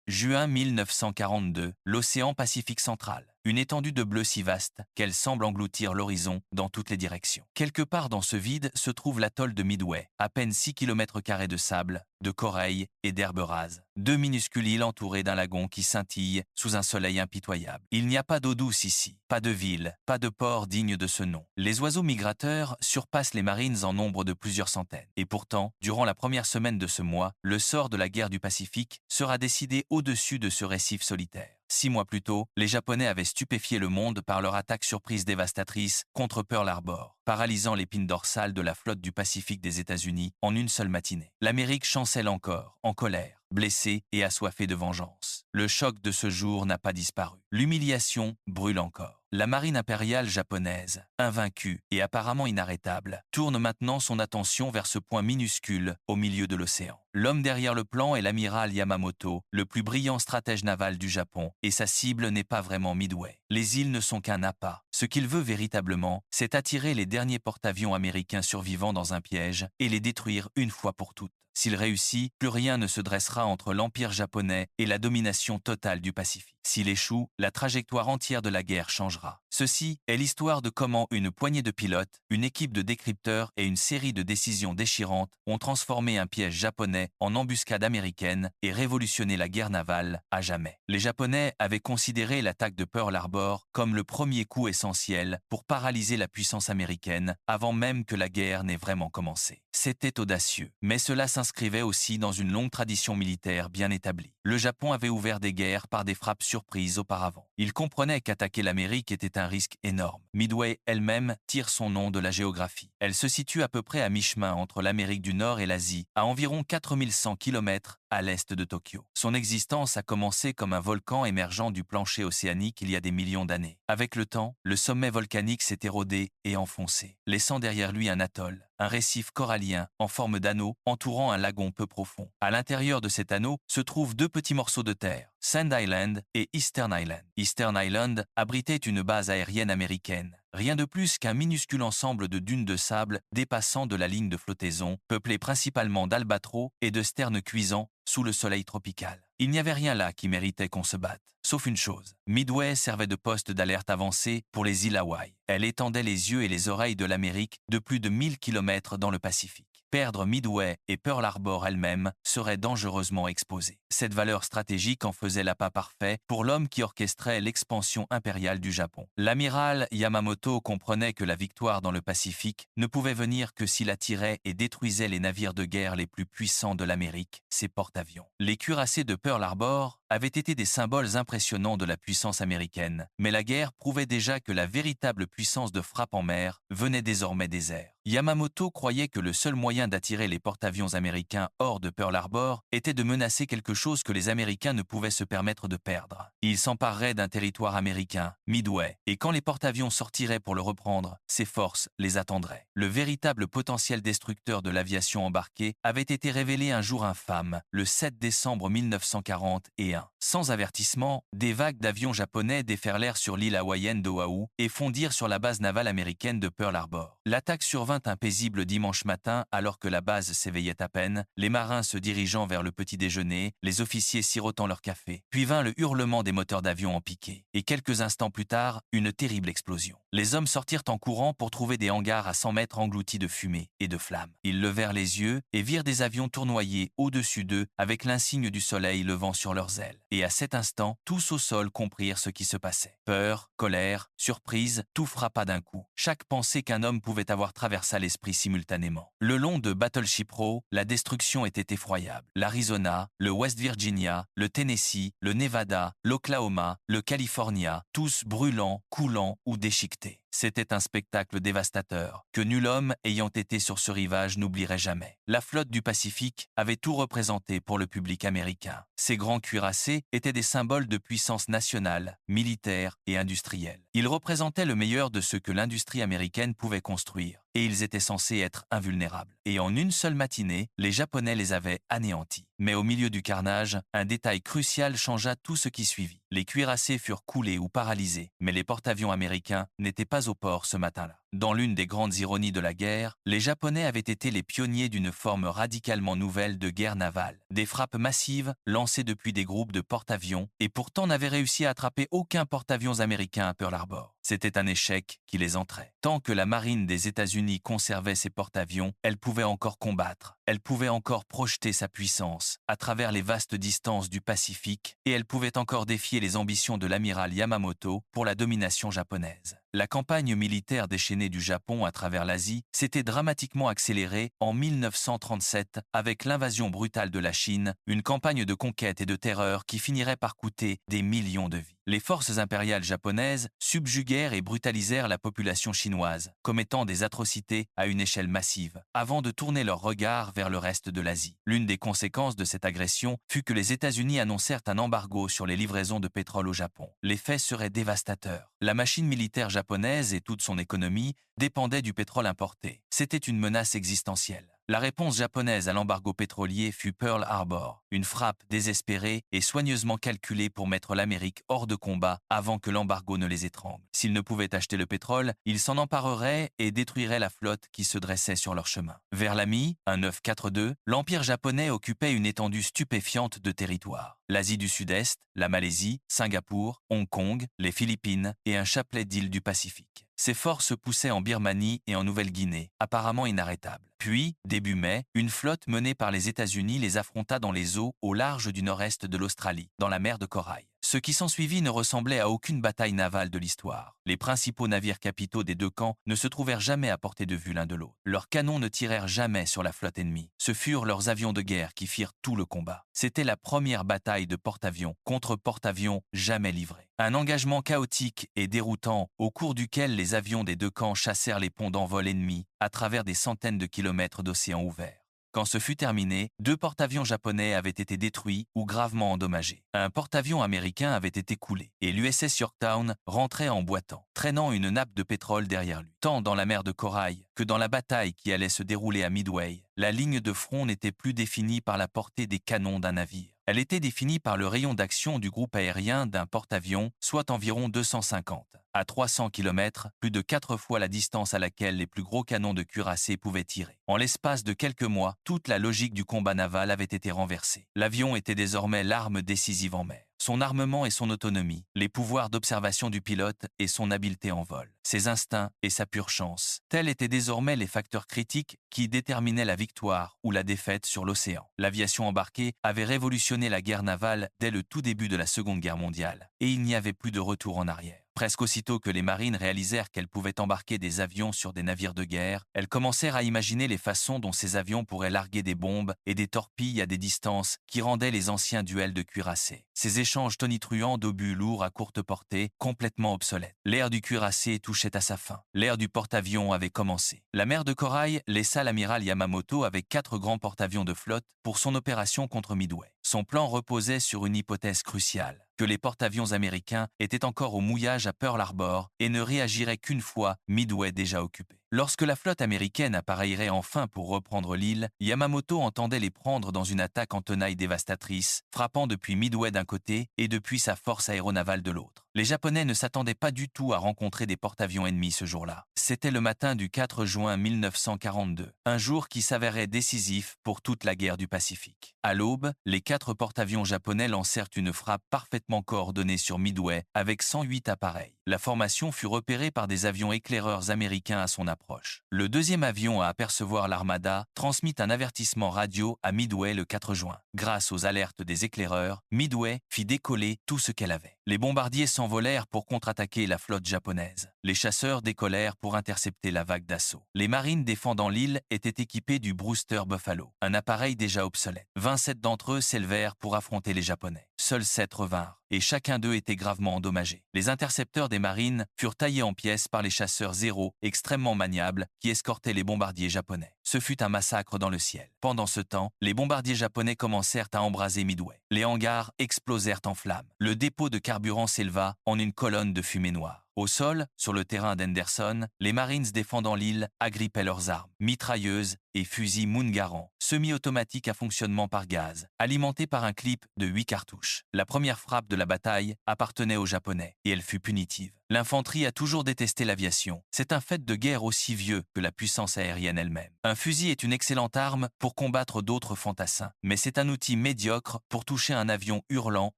Juin 1942, l'océan Pacifique central. Une étendue de bleu si vaste qu'elle semble engloutir l'horizon dans toutes les directions. Quelque part dans ce vide se trouve l'atoll de Midway, à peine 6 km² de sable, de corail et d'herbes rases. Deux minuscules îles entourées d'un lagon qui scintille sous un soleil impitoyable. Il n'y a pas d'eau douce ici, pas de ville, pas de port digne de ce nom. Les oiseaux migrateurs surpassent les marines en nombre de plusieurs centaines. Et pourtant, durant la première semaine de ce mois, le sort de la guerre du Pacifique sera décidé au-dessus de ce récif solitaire. 6 mois plus tôt, les Japonais avaient stupéfié le monde par leur attaque surprise dévastatrice contre Pearl Harbor, paralysant l'épine dorsale de la flotte du Pacifique des États-Unis en une seule matinée. L'Amérique chancelle encore, en colère, blessée et assoiffée de vengeance. Le choc de ce jour n'a pas disparu. L'humiliation brûle encore. La marine impériale japonaise, invaincue et apparemment inarrêtable, tourne maintenant son attention vers ce point minuscule au milieu de l'océan. L'homme derrière le plan est l'amiral Yamamoto, le plus brillant stratège naval du Japon, et sa cible n'est pas vraiment Midway. Les îles ne sont qu'un appât. Ce qu'il veut véritablement, c'est attirer les derniers porte-avions américains survivants dans un piège et les détruire une fois pour toutes. S'il réussit, plus rien ne se dressera entre l'empire japonais et la domination totale du Pacifique. S'il échoue, la trajectoire entière de la guerre changera. Ceci est l'histoire de comment une poignée de pilotes, une équipe de décrypteurs et une série de décisions déchirantes ont transformé un piège japonais en embuscade américaine et révolutionné la guerre navale à jamais. Les Japonais avaient considéré l'attaque de Pearl Harbor comme le premier coup essentiel pour paralyser la puissance américaine avant même que la guerre n'ait vraiment commencé. C'était audacieux, mais cela s'inscrivait aussi dans une longue tradition militaire bien établie. Le Japon avait ouvert des guerres par des frappes surprises auparavant. Il comprenait qu'attaquer l'Amérique était un risque énorme. Midway elle-même tire son nom de la géographie. Elle se situe à peu près à mi-chemin entre l'Amérique du Nord et l'Asie, à environ 4100 km à l'est de Tokyo. Son existence a commencé comme un volcan émergeant du plancher océanique il y a des millions d'années. Avec le temps, le sommet volcanique s'est érodé et enfoncé, laissant derrière lui un atoll, un récif corallien en forme d'anneau entourant un lagon peu profond. À l'intérieur de cet anneau se trouvent deux petits morceaux de terre, Sand Island et Eastern Island. Eastern Island abritait une base aérienne américaine. Rien de plus qu'un minuscule ensemble de dunes de sable dépassant de la ligne de flottaison, peuplé principalement d'albatros et de sternes cuisants sous le soleil tropical. Il n'y avait rien là qui méritait qu'on se batte. Sauf une chose, Midway servait de poste d'alerte avancée pour les îles Hawaï. Elle étendait les yeux et les oreilles de l'Amérique de plus de 1000 km dans le Pacifique. Perdre Midway et Pearl Harbor elle-même serait dangereusement exposée. Cette valeur stratégique en faisait l'appât parfait pour l'homme qui orchestrait l'expansion impériale du Japon. L'amiral Yamamoto comprenait que la victoire dans le Pacifique ne pouvait venir que s'il attirait et détruisait les navires de guerre les plus puissants de l'Amérique, ses porte-avions. Les cuirassés de Pearl Harbor avaient été des symboles impressionnants de la puissance américaine, mais la guerre prouvait déjà que la véritable puissance de frappe en mer venait désormais des airs. Yamamoto croyait que le seul moyen d'attirer les porte-avions américains hors de Pearl Harbor était de menacer quelque chose que les Américains ne pouvaient se permettre de perdre. Il s'emparerait d'un territoire américain, Midway, et quand les porte-avions sortiraient pour le reprendre, ses forces les attendraient. Le véritable potentiel destructeur de l'aviation embarquée avait été révélé un jour infâme, le 7 décembre 1941. Sans avertissement, des vagues d'avions japonais déferlèrent sur l'île hawaïenne d'Oahu et fondirent sur la base navale américaine de Pearl Harbor. L'attaque survint un paisible dimanche matin alors que la base s'éveillait à peine, les marins se dirigeant vers le petit déjeuner, les officiers sirotant leur café. Puis vint le hurlement des moteurs d'avion en piqué. Et quelques instants plus tard, une terrible explosion. Les hommes sortirent en courant pour trouver des hangars à 100 mètres engloutis de fumée et de flammes. Ils levèrent les yeux et virent des avions tournoyer au-dessus d'eux avec l'insigne du soleil levant sur leurs ailes. Et à cet instant, tous au sol comprirent ce qui se passait. Peur, colère, surprise, tout frappa d'un coup. Chaque pensée qu'un homme pouvait avoir traversa l'esprit simultanément. Le long de Battleship Row, la destruction était effroyable. L'Arizona, le West Virginia, le Tennessee, le Nevada, l'Oklahoma, le California, tous brûlants, coulants ou déchiquetés. C'était un spectacle dévastateur, que nul homme ayant été sur ce rivage n'oublierait jamais. La flotte du Pacifique avait tout représenté pour le public américain. Ces grands cuirassés étaient des symboles de puissance nationale, militaire et industrielle. Ils représentaient le meilleur de ce que l'industrie américaine pouvait construire, et ils étaient censés être invulnérables. Et en une seule matinée, les Japonais les avaient anéantis. Mais au milieu du carnage, un détail crucial changea tout ce qui suivit. Les cuirassés furent coulés ou paralysés, mais les porte-avions américains n'étaient pas au port ce matin-là. Dans l'une des grandes ironies de la guerre, les Japonais avaient été les pionniers d'une forme radicalement nouvelle de guerre navale. Des frappes massives lancées depuis des groupes de porte-avions et pourtant n'avaient réussi à attraper aucun porte-avions américain à Pearl Harbor. C'était un échec qui les entrait. Tant que la marine des États-Unis conservait ses porte-avions, elle pouvait encore combattre. Elle pouvait encore projeter sa puissance à travers les vastes distances du Pacifique et elle pouvait encore défier les ambitions de l'amiral Yamamoto pour la domination japonaise. La campagne militaire déchaînée du Japon à travers l'Asie s'était dramatiquement accélérée en 1937 avec l'invasion brutale de la Chine, une campagne de conquête et de terreur qui finirait par coûter des millions de vies. Les forces impériales japonaises subjuguèrent et brutalisèrent la population chinoise, commettant des atrocités à une échelle massive, avant de tourner leur regard vers le reste de l'Asie. L'une des conséquences de cette agression fut que les États-Unis annoncèrent un embargo sur les livraisons de pétrole au Japon. L'effet serait dévastateur. La machine militaire japonaise et toute son économie dépendaient du pétrole importé. C'était une menace existentielle. La réponse japonaise à l'embargo pétrolier fut Pearl Harbor, une frappe désespérée et soigneusement calculée pour mettre l'Amérique hors de combat avant que l'embargo ne les étrangle. S'ils ne pouvaient acheter le pétrole, ils s'en empareraient et détruiraient la flotte qui se dressait sur leur chemin. Vers la mi, 1942, l'Empire japonais occupait une étendue stupéfiante de territoire. L'Asie du Sud-Est, la Malaisie, Singapour, Hong Kong, les Philippines et un chapelet d'îles du Pacifique. Ces forces poussaient en Birmanie et en Nouvelle-Guinée, apparemment inarrêtables. Puis, début mai, une flotte menée par les États-Unis les affronta dans les eaux au large du nord-est de l'Australie, dans la mer de Corail. Ce qui s'ensuivit ne ressemblait à aucune bataille navale de l'histoire. Les principaux navires capitaux des deux camps ne se trouvèrent jamais à portée de vue l'un de l'autre. Leurs canons ne tirèrent jamais sur la flotte ennemie. Ce furent leurs avions de guerre qui firent tout le combat. C'était la première bataille de porte-avions contre porte-avions jamais livrée. Un engagement chaotique et déroutant au cours duquel les avions des deux camps chassèrent les ponts d'envol ennemis à travers des centaines de kilomètres d'océan ouvert. Quand ce fut terminé, 2 porte-avions japonais avaient été détruits ou gravement endommagés. Un porte-avions américain avait été coulé et l'USS Yorktown rentrait en boitant, traînant une nappe de pétrole derrière lui. Tant dans la mer de Corail que dans la bataille qui allait se dérouler à Midway, la ligne de front n'était plus définie par la portée des canons d'un navire. Elle était définie par le rayon d'action du groupe aérien d'un porte-avions, soit environ 250. À 300 km, plus de 4 fois la distance à laquelle les plus gros canons de cuirassés pouvaient tirer. En l'espace de quelques mois, toute la logique du combat naval avait été renversée. L'avion était désormais l'arme décisive en mer. Son armement et son autonomie, les pouvoirs d'observation du pilote et son habileté en vol, ses instincts et sa pure chance, tels étaient désormais les facteurs critiques qui déterminaient la victoire ou la défaite sur l'océan. L'aviation embarquée avait révolutionné la guerre navale dès le tout début de la Seconde Guerre mondiale, et il n'y avait plus de retour en arrière. Presque aussitôt que les marines réalisèrent qu'elles pouvaient embarquer des avions sur des navires de guerre, elles commencèrent à imaginer les façons dont ces avions pourraient larguer des bombes et des torpilles à des distances qui rendaient les anciens duels de cuirassés. Ces échanges tonitruants d'obus lourds à courte portée, complètement obsolètes. L'ère du cuirassé touchait à sa fin. L'ère du porte-avions avait commencé. La mer de Corail laissa l'amiral Yamamoto avec 4 grands porte-avions de flotte pour son opération contre Midway. Son plan reposait sur une hypothèse cruciale, que les porte-avions américains étaient encore au mouillage à Pearl Harbor et ne réagiraient qu'une fois Midway déjà occupé. Lorsque la flotte américaine appareillerait enfin pour reprendre l'île, Yamamoto entendait les prendre dans une attaque en tenaille dévastatrice, frappant depuis Midway d'un côté et depuis sa force aéronavale de l'autre. Les Japonais ne s'attendaient pas du tout à rencontrer des porte-avions ennemis ce jour-là. C'était le matin du 4 juin 1942, un jour qui s'avérait décisif pour toute la guerre du Pacifique. À l'aube, les 4 porte-avions japonais lancèrent une frappe parfaitement coordonnée sur Midway avec 108 appareils. La formation fut repérée par des avions éclaireurs américains à son approche. Le deuxième avion à apercevoir l'armada transmit un avertissement radio à Midway le 4 juin. Grâce aux alertes des éclaireurs, Midway fit décoller tout ce qu'elle avait. Les bombardiers s'envolèrent pour contre-attaquer la flotte japonaise. Les chasseurs décollèrent pour intercepter la vague d'assaut. Les marines défendant l'île étaient équipés du Brewster Buffalo, un appareil déjà obsolète. 27 d'entre eux s'élevèrent pour affronter les Japonais. Seuls 7 revinrent, et chacun d'eux était gravement endommagé. Les intercepteurs des marines furent taillés en pièces par les chasseurs Zéro, extrêmement maniables, qui escortaient les bombardiers japonais. Ce fut un massacre dans le ciel. Pendant ce temps, les bombardiers japonais commencèrent à embraser Midway. Les hangars explosèrent en flammes. Le dépôt de carburant s'éleva en une colonne de fumée noire. Au sol, sur le terrain d'Henderson, les Marines défendant l'île agrippaient leurs armes, mitrailleuses et fusil Moon-Garand, semi-automatique à fonctionnement par gaz, alimenté par un clip de 8 cartouches. La première frappe de la bataille appartenait aux Japonais, et elle fut punitive. L'infanterie a toujours détesté l'aviation. C'est un fait de guerre aussi vieux que la puissance aérienne elle-même. Un fusil est une excellente arme pour combattre d'autres fantassins, mais c'est un outil médiocre pour toucher un avion hurlant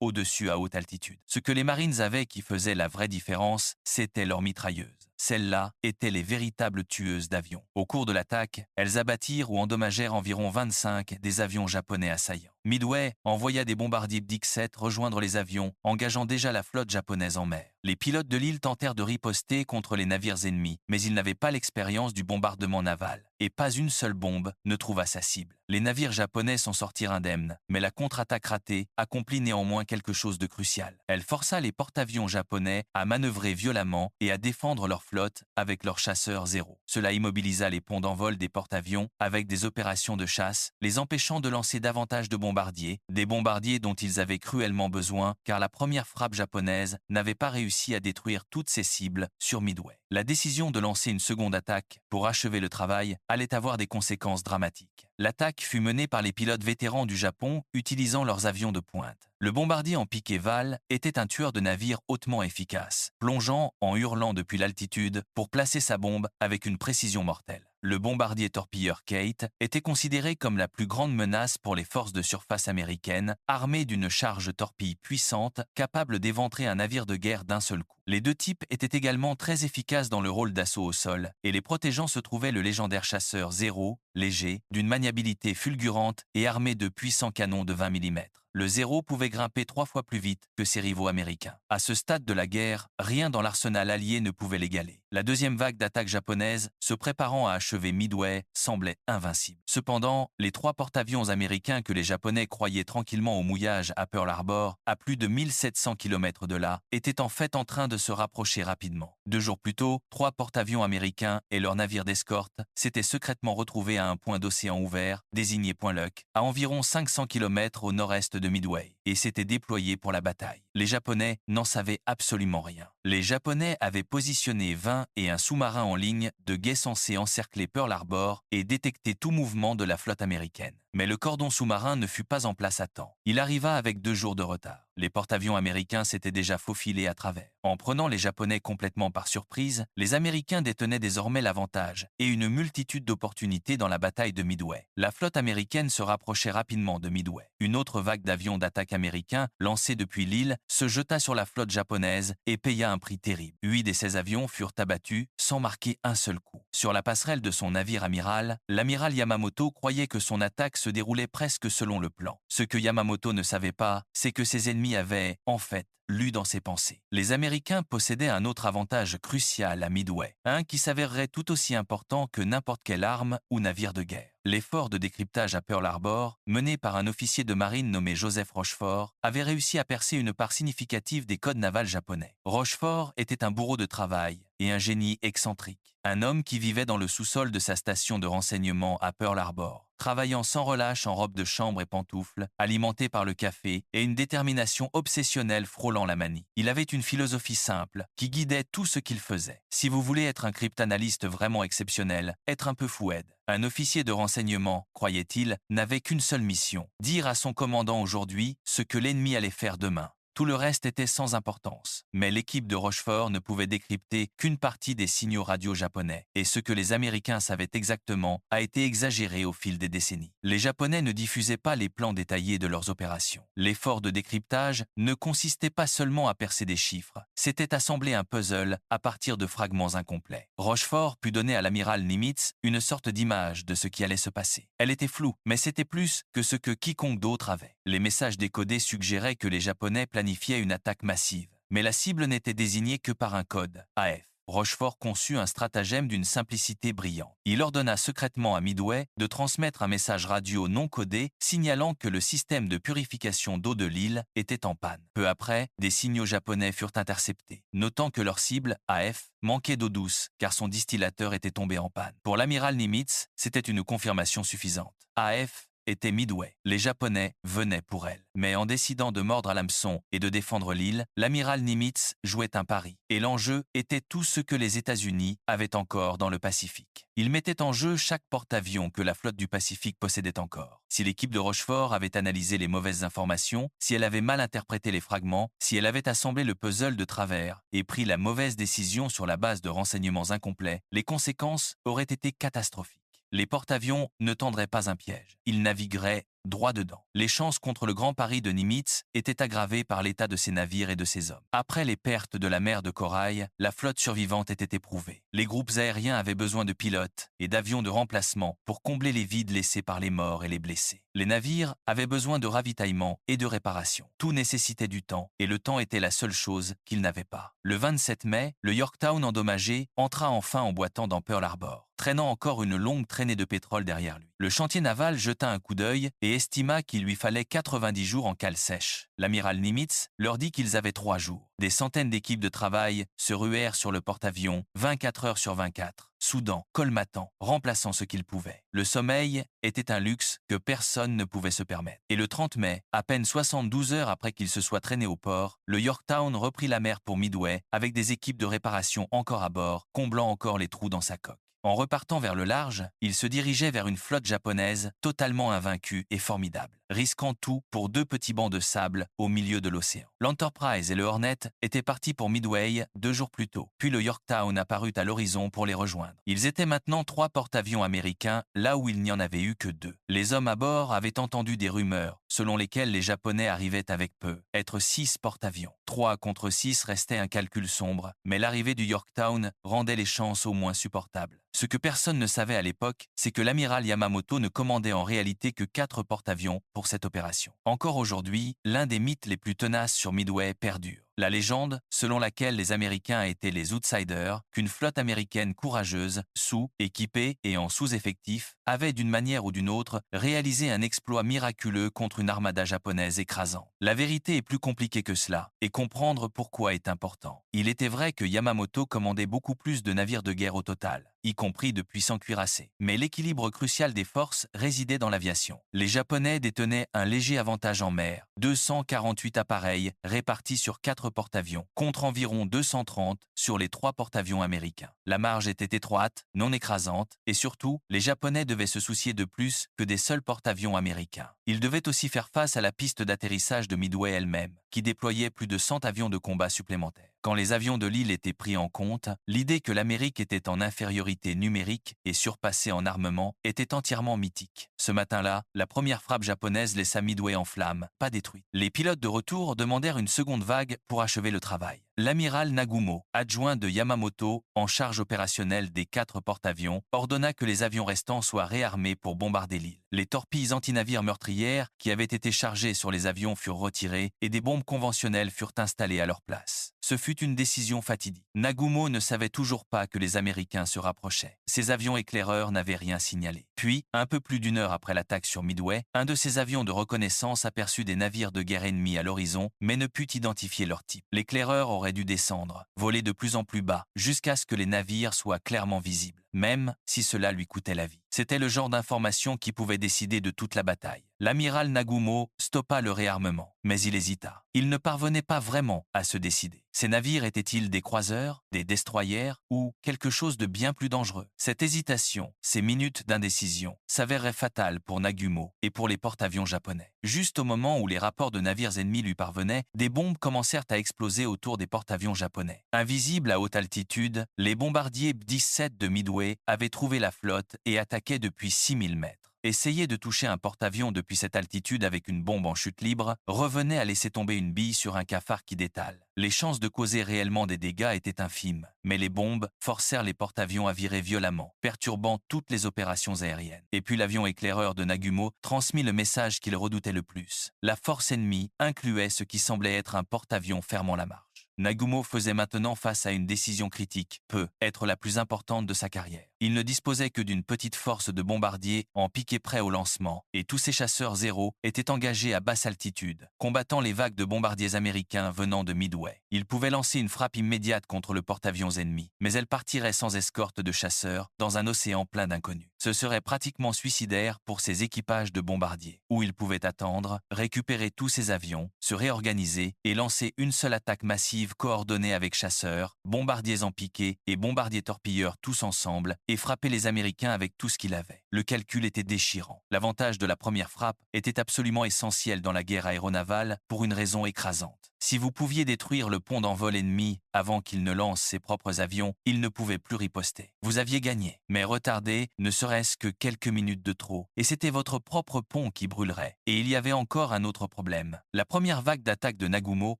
au-dessus à haute altitude. Ce que les Marines avaient qui faisait la vraie différence, c'était leur mitrailleuse. Celles-là étaient les véritables tueuses d'avions. Au cours de l'attaque, elles abattirent ou endommagèrent environ 25 des avions japonais assaillants. Midway envoya des bombardiers Dix-7 rejoindre les avions, engageant déjà la flotte japonaise en mer. Les pilotes de l'île tentèrent de riposter contre les navires ennemis, mais ils n'avaient pas l'expérience du bombardement naval, et pas une seule bombe ne trouva sa cible. Les navires japonais s'en sortirent indemnes, mais la contre-attaque ratée accomplit néanmoins quelque chose de crucial. Elle força les porte-avions japonais à manœuvrer violemment et à défendre leur flotte avec leurs chasseurs Zéro. Cela immobilisa les ponts d'envol des porte-avions avec des opérations de chasse, les empêchant de lancer davantage de bombardiers, des bombardiers dont ils avaient cruellement besoin car la première frappe japonaise n'avait pas réussi à détruire toutes ses cibles sur Midway. La décision de lancer une seconde attaque pour achever le travail allait avoir des conséquences dramatiques. L'attaque fut menée par les pilotes vétérans du Japon utilisant leurs avions de pointe. Le bombardier en piquet-val était un tueur de navires hautement efficace, plongeant en hurlant depuis l'altitude pour placer sa bombe avec une précision mortelle. Le bombardier torpilleur Kate était considéré comme la plus grande menace pour les forces de surface américaines, armé d'une charge torpille puissante capable d'éventrer un navire de guerre d'un seul coup. Les deux types étaient également très efficaces dans le rôle d'assaut au sol, et les protégeant se trouvait le légendaire chasseur Zéro, léger, d'une maniabilité fulgurante et armé de puissants canons de 20 mm. Le Zéro pouvait grimper 3 fois plus vite que ses rivaux américains. À ce stade de la guerre, rien dans l'arsenal allié ne pouvait l'égaler. La deuxième vague d'attaques japonaises, se préparant à achever Midway, semblait invincible. Cependant, les 3 porte-avions américains que les Japonais croyaient tranquillement au mouillage à Pearl Harbor, à plus de 1700 km de là, étaient en fait en train de se rapprocher rapidement. 2 jours plus tôt, 3 porte-avions américains et leurs navires d'escorte s'étaient secrètement retrouvés à un point d'océan ouvert, désigné Point Luck, à environ 500 km au nord-est de Midway, et s'étaient déployés pour la bataille. Les Japonais n'en savaient absolument rien. Les Japonais avaient positionné 20 et un sous-marin en ligne de guet censé encercler Pearl Harbor et détecter tout mouvement de la flotte américaine. Mais le cordon sous-marin ne fut pas en place à temps. Il arriva avec 2 jours de retard. Les porte-avions américains s'étaient déjà faufilés à travers. En prenant les Japonais complètement par surprise, les Américains détenaient désormais l'avantage et une multitude d'opportunités dans la bataille de Midway. La flotte américaine se rapprochait rapidement de Midway. Une autre vague d'avions d'attaque américains, lancés depuis l'île, se jeta sur la flotte japonaise et paya un prix terrible. 8 des 16 avions furent abattus sans marquer un seul coup. Sur la passerelle de son navire amiral, l'amiral Yamamoto croyait que son attaque se déroulait presque selon le plan. Ce que Yamamoto ne savait pas, c'est que ses ennemis avaient, en fait, lu dans ses pensées. Les Américains possédaient un autre avantage crucial à Midway, un qui s'avérerait tout aussi important que n'importe quelle arme ou navire de guerre. L'effort de décryptage à Pearl Harbor, mené par un officier de marine nommé Joseph Rochefort, avait réussi à percer une part significative des codes navals japonais. Rochefort était un bourreau de travail et un génie excentrique, un homme qui vivait dans le sous-sol de sa station de renseignement à Pearl Harbor, travaillant sans relâche en robe de chambre et pantoufles, alimenté par le café et une détermination obsessionnelle frôlant la manie. Il avait une philosophie simple qui guidait tout ce qu'il faisait. Si vous voulez être un cryptanalyste vraiment exceptionnel, être un peu foued. Un officier de renseignement, croyait-il, n'avait qu'une seule mission, dire à son commandant aujourd'hui ce que l'ennemi allait faire demain. Tout le reste était sans importance. Mais l'équipe de Rochefort ne pouvait décrypter qu'une partie des signaux radio japonais, et ce que les Américains savaient exactement a été exagéré au fil des décennies. Les Japonais ne diffusaient pas les plans détaillés de leurs opérations. L'effort de décryptage ne consistait pas seulement à percer des chiffres, c'était assembler un puzzle à partir de fragments incomplets. Rochefort put donner à l'amiral Nimitz une sorte d'image de ce qui allait se passer. Elle était floue, mais c'était plus que ce que quiconque d'autre avait. Les messages décodés suggéraient que les Japonais planifiaient une attaque massive, mais la cible n'était désignée que par un code, AF. Rochefort conçut un stratagème d'une simplicité brillante. Il ordonna secrètement à Midway de transmettre un message radio non codé signalant que le système de purification d'eau de l'île était en panne. Peu après, des signaux japonais furent interceptés, notant que leur cible, AF, manquait d'eau douce car son distillateur était tombé en panne. Pour l'amiral Nimitz, c'était une confirmation suffisante. AF était Midway. Les Japonais venaient pour elle. Mais en décidant de mordre à l'hameçon et de défendre l'île, l'amiral Nimitz jouait un pari. Et l'enjeu était tout ce que les États-Unis avaient encore dans le Pacifique. Il mettait en jeu chaque porte-avions que la flotte du Pacifique possédait encore. Si l'équipe de Rochefort avait analysé les mauvaises informations, si elle avait mal interprété les fragments, si elle avait assemblé le puzzle de travers et pris la mauvaise décision sur la base de renseignements incomplets, les conséquences auraient été catastrophiques. Les porte-avions ne tendraient pas un piège. Ils navigueraient droit dedans. Les chances contre le grand pari de Nimitz étaient aggravées par l'état de ses navires et de ses hommes. Après les pertes de la mer de Corail, la flotte survivante était éprouvée. Les groupes aériens avaient besoin de pilotes et d'avions de remplacement pour combler les vides laissés par les morts et les blessés. Les navires avaient besoin de ravitaillement et de réparation. Tout nécessitait du temps et le temps était la seule chose qu'ils n'avaient pas. Le 27 mai, le Yorktown endommagé entra enfin en boitant dans Pearl Harbor, traînant encore une longue traînée de pétrole derrière lui. Le chantier naval jeta un coup d'œil et estima qu'il lui fallait 90 jours en cale sèche. L'amiral Nimitz leur dit qu'ils avaient 3 jours. Des centaines d'équipes de travail se ruèrent sur le porte-avions 24 heures sur 24, soudant, colmatant, remplaçant ce qu'ils pouvaient. Le sommeil était un luxe que personne ne pouvait se permettre. Et le 30 mai, à peine 72 heures après qu'il se soit traîné au port, le Yorktown reprit la mer pour Midway avec des équipes de réparation encore à bord, comblant encore les trous dans sa coque. En repartant vers le large, il se dirigeait vers une flotte japonaise totalement invaincue et formidable, risquant tout pour 2 petits bancs de sable au milieu de l'océan. L'Enterprise et le Hornet étaient partis pour Midway 2 jours plus tôt, puis le Yorktown apparut à l'horizon pour les rejoindre. Ils étaient maintenant 3 porte-avions américains là où il n'y en avait eu que 2. Les hommes à bord avaient entendu des rumeurs selon lesquelles les Japonais arrivaient avec peu, être 6 porte-avions. 3 contre 6 restait un calcul sombre, mais l'arrivée du Yorktown rendait les chances au moins supportables. Ce que personne ne savait à l'époque, c'est que l'amiral Yamamoto ne commandait en réalité que 4 porte-avions pour cette opération. Encore aujourd'hui, l'un des mythes les plus tenaces sur Midway perdure. La légende, selon laquelle les Américains étaient les outsiders, qu'une flotte américaine courageuse, sous-équipée et en sous-effectif, avait d'une manière ou d'une autre réalisé un exploit miraculeux contre une armada japonaise écrasante. La vérité est plus compliquée que cela, et comprendre pourquoi est important. Il était vrai que Yamamoto commandait beaucoup plus de navires de guerre au total, y compris de puissants cuirassés. Mais l'équilibre crucial des forces résidait dans l'aviation. Les Japonais détenaient un léger avantage en mer, 248 appareils répartis sur 4 porte-avions, contre environ 230 sur les 3 porte-avions américains. La marge était étroite, non écrasante, et surtout, les Japonais devaient se soucier de plus que des seuls porte-avions américains. Ils devaient aussi faire face à la piste d'atterrissage de Midway elle-même, qui déployait plus de 100 avions de combat supplémentaires. Quand les avions de l'île étaient pris en compte, l'idée que l'Amérique était en infériorité numérique et surpassée en armement était entièrement mythique. Ce matin-là, la première frappe japonaise laissa Midway en flammes, pas détruite. Les pilotes de retour demandèrent une seconde vague pour achever le travail. L'amiral Nagumo, adjoint de Yamamoto, en charge opérationnelle des 4 porte-avions, ordonna que les avions restants soient réarmés pour bombarder l'île. Les torpilles antinavires meurtrières qui avaient été chargées sur les avions furent retirées et des bombes conventionnelles furent installées à leur place. Ce fut une décision fatidique. Nagumo ne savait toujours pas que les Américains se rapprochaient. Ses avions éclaireurs n'avaient rien signalé. Puis, un peu plus d'1 heure après l'attaque sur Midway, un de ses avions de reconnaissance aperçut des navires de guerre ennemis à l'horizon, mais ne put identifier leur type. L'éclaireur aurait dû descendre, voler de plus en plus bas, jusqu'à ce que les navires soient clairement visibles, même si cela lui coûtait la vie. C'était le genre d'information qui pouvait décider de toute la bataille. L'amiral Nagumo stoppa le réarmement, mais il hésita. Il ne parvenait pas vraiment à se décider. Ces navires étaient-ils des croiseurs, des destroyers ou quelque chose de bien plus dangereux? Cette hésitation, ces minutes d'indécision, s'avéraient fatales pour Nagumo et pour les porte-avions japonais. Juste au moment où les rapports de navires ennemis lui parvenaient, des bombes commencèrent à exploser autour des porte-avions japonais. Invisibles à haute altitude, les bombardiers B-17 de Midway avaient trouvé la flotte et attaquaient depuis 6000 mètres. Essayer de toucher un porte-avions depuis cette altitude avec une bombe en chute libre revenait à laisser tomber une bille sur un cafard qui détale. Les chances de causer réellement des dégâts étaient infimes, mais les bombes forcèrent les porte-avions à virer violemment, perturbant toutes les opérations aériennes. Et puis l'avion éclaireur de Nagumo transmit le message qu'il redoutait le plus. La force ennemie incluait ce qui semblait être un porte-avions fermant la marche. Nagumo faisait maintenant face à une décision critique, peut être la plus importante de sa carrière. Il ne disposait que d'une petite force de bombardiers en piqué prêts au lancement, et tous ces chasseurs zéro étaient engagés à basse altitude, combattant les vagues de bombardiers américains venant de Midway. Ils pouvaient lancer une frappe immédiate contre le porte-avions ennemi, mais elle partirait sans escorte de chasseurs dans un océan plein d'inconnus. Ce serait pratiquement suicidaire pour ces équipages de bombardiers, où ils pouvaient attendre, récupérer tous ces avions, se réorganiser et lancer une seule attaque massive coordonnée avec chasseurs, bombardiers en piqué et bombardiers torpilleurs tous ensemble et frapper les Américains avec tout ce qu'il avait. Le calcul était déchirant. L'avantage de la première frappe était absolument essentiel dans la guerre aéronavale pour une raison écrasante. Si vous pouviez détruire le pont d'envol ennemi avant qu'il ne lance ses propres avions, il ne pouvait plus riposter. Vous aviez gagné, mais retardé ne serait-ce que quelques minutes de trop, et c'était votre propre pont qui brûlerait. Et il y avait encore un autre problème. La première vague d'attaque de Nagumo